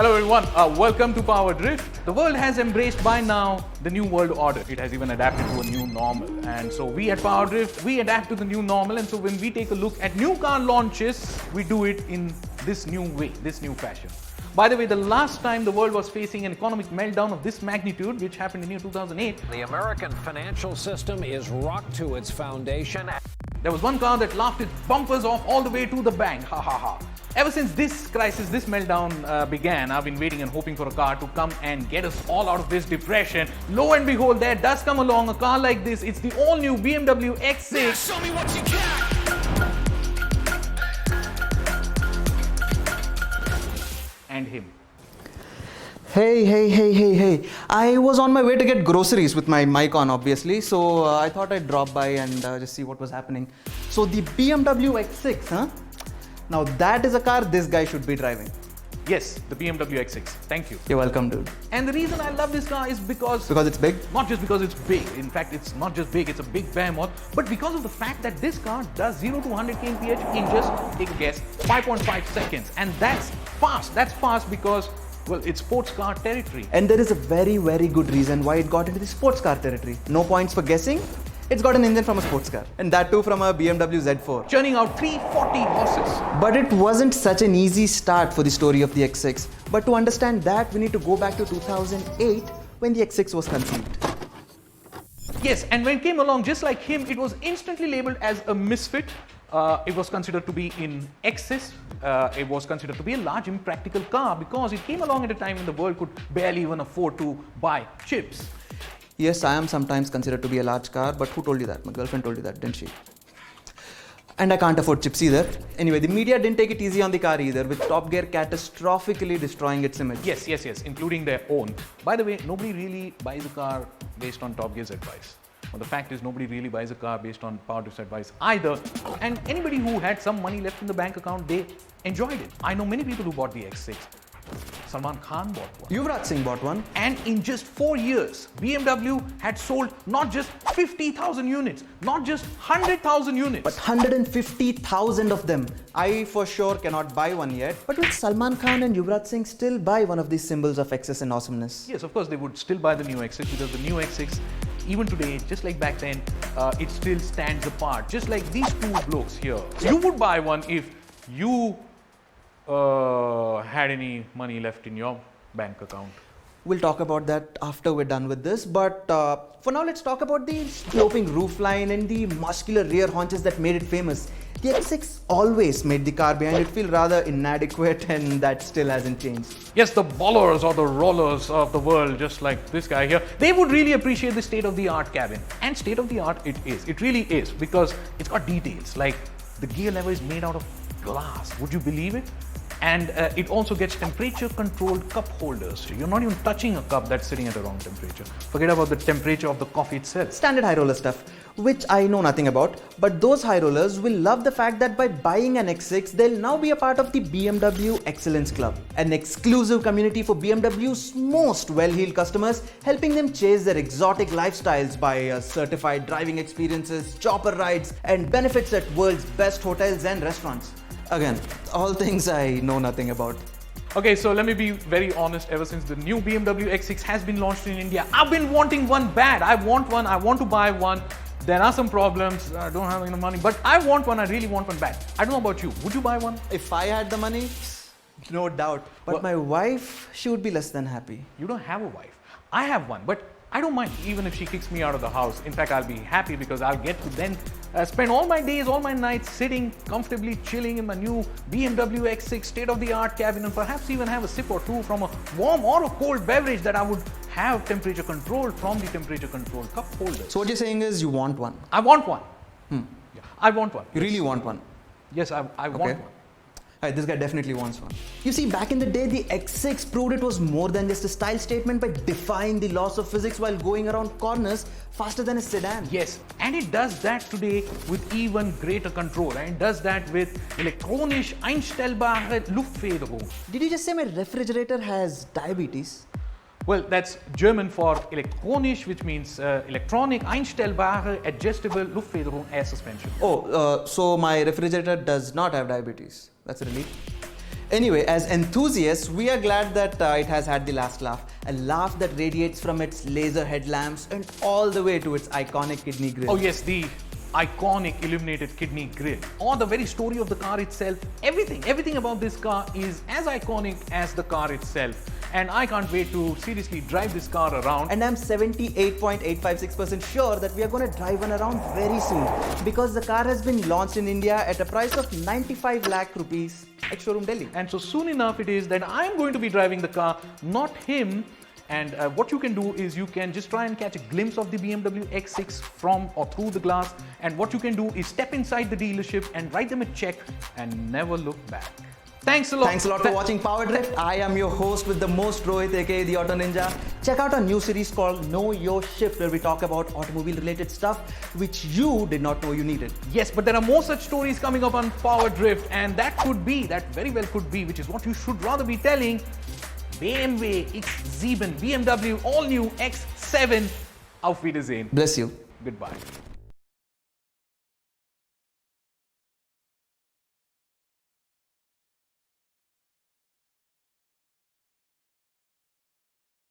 Hello everyone, welcome to Power Drift. The world has embraced by now the new world order. It has even adapted to a new normal. And so we at Power Drift, we adapt to the new normal. And so when we take a look at new car launches, we do it in this new way, this new fashion. By the way, the last time the world was facing an economic meltdown of this magnitude, which happened in year 2008, the American financial system is rocked to its foundation. there was one car that laughed its bumpers off all the way to the bank. Ha ha ha. Ever since this crisis, this meltdown began, I've been waiting and hoping for a car to come and get us all out of this depression. Lo and behold, there does come along a car like this. It's the all-new BMW X6. Now show me what you got. And him. Hey. I was on my way to get groceries with my mic on, obviously. So I thought I'd drop by and just see what was happening. So the BMW X6, huh? Now that is a car this guy should be driving. Yes, the BMW X6. Thank you. You're welcome, dude. And the reason I love this car is because Because it's big? not just because it's big. In fact, it's not just big, it's a big behemoth. But because of the fact that this car does 0 to 100 kmph in just, take a guess, 5.5 seconds. And that's fast. That's fast because, well, it's sports car territory. And there is a very, very good reason why it got into the sports car territory. No points for guessing. It's got an engine from a sports car. And that too from a BMW Z4. Churning out 340 horses. But it wasn't such an easy start for the story of the X6. But to understand that, we need to go back to 2008 when the X6 was conceived. Yes, and when it came along, just like him, it was instantly labeled as a misfit. It was considered to be in excess. It was considered to be a large impractical car because it came along at a time when the world could barely even afford to buy chips. Yes, I am sometimes considered to be a large car, but who told you that? My girlfriend told you that, didn't she? And I can't afford chips either. Anyway, the media didn't take it easy on the car either, with Top Gear catastrophically destroying its image. Yes, including their own. By the way, nobody really buys a car based on Top Gear's advice. But the fact is, nobody really buys a car based on Power Drift's advice either. And anybody who had some money left in the bank account, they enjoyed it. I know many people who bought the X6. Salman Khan bought one. Yuvraj Singh bought one. And in just 4 years, BMW had sold not just 50,000 units, not just 100,000 units, But 150,000 of them. I for sure cannot buy one yet. But will Salman Khan and Yuvraj Singh still buy one of these symbols of excess and awesomeness? yes, of course, they would still buy the new X6 because the new X6, even today, just like back then, it still stands apart. Just like these two blokes here. You would buy one if you had any money left in your bank account. We'll talk about that after we're done with this. But for now, let's talk about the sloping roofline and the muscular rear haunches that made it famous. The X6 always made the car behind it feel rather inadequate, and that still hasn't changed. Yes, the ballers or the rollers of the world, just like this guy here, they would really appreciate the state-of-the-art cabin. And state-of-the-art it is. It really is, because it's got details. Like the gear lever is made out of glass. Would you believe it? And it also gets temperature-controlled cup holders. So you're not even touching a cup that's sitting at the wrong temperature. Forget about the temperature of the coffee itself. Standard high roller stuff, which I know nothing about. But those high rollers will love the fact that by buying an X6, they'll now be a part of the BMW Excellence Club, an exclusive community for BMW's most well-heeled customers, helping them chase their exotic lifestyles by certified driving experiences, chopper rides, and benefits at world's best hotels and restaurants. Again, all things I know nothing about. Okay, so let me be very honest. Ever since the new BMW X6 has been launched in India, I've been wanting one bad. I want one. I want to buy one. There are some problems. I don't have enough money, but I want one. I really want one bad. I don't know about you. Would you buy one? If I had the money, no doubt. But Well- my wife, she would be less than happy. You don't have a wife. I have one, but I don't mind even if she kicks me out of the house. In fact, I'll be happy because I'll get to then spend all my days, all my nights sitting comfortably, chilling in my new BMW X6 state-of-the-art cabin, and perhaps even have a sip or two from a warm or a cold beverage that I would have temperature controlled from the temperature controlled cup holder. So what you're saying is you want one. I want one. Yeah, I want one. You really want one. Yes, I want one. Alright, this guy definitely wants one. You see, back in the day, the X6 proved it was more than just a style statement by defying the laws of physics while going around corners faster than a sedan. Yes, and it does that today with even greater control, and it does that with elektronisch einstellbare Luftfederung. Did you just say my refrigerator has diabetes? Well, that's German for elektronisch, which means electronic einstellbare adjustable Luftfederung air suspension. Oh, so my refrigerator does not have diabetes. That's a relief. Anyway, as enthusiasts, we are glad that it has had the last laugh. A laugh that radiates from its laser headlamps and all the way to its iconic kidney grille. Oh yes, the iconic illuminated kidney grille, or the very story of the car itself. Everything about this car is as iconic as the car itself. And I can't wait to seriously drive this car around. And I'm 78.856% sure that we are going to drive one around very soon, because the car has been launched in India at a price of 95 lakh rupees at Showroom Delhi. And so soon enough it is that I'm going to be driving the car, not him. And what you can do is you can just try and catch a glimpse of the BMW X6 from or through the glass. And what you can do is step inside the dealership and write them a check and never look back. Thanks a lot. Thanks a lot for watching Power Drift. I am your host with the most, Rohit, aka the Auto Ninja. Check out our new series called Know Your Shift, where we talk about automobile related stuff which you did not know you needed. Yes, but there are more such stories coming up on Power Drift, and that very well could be, which is what you should rather be telling, BMW X7, BMW all new X7. Auf Wiedersehen. Bless you. Goodbye.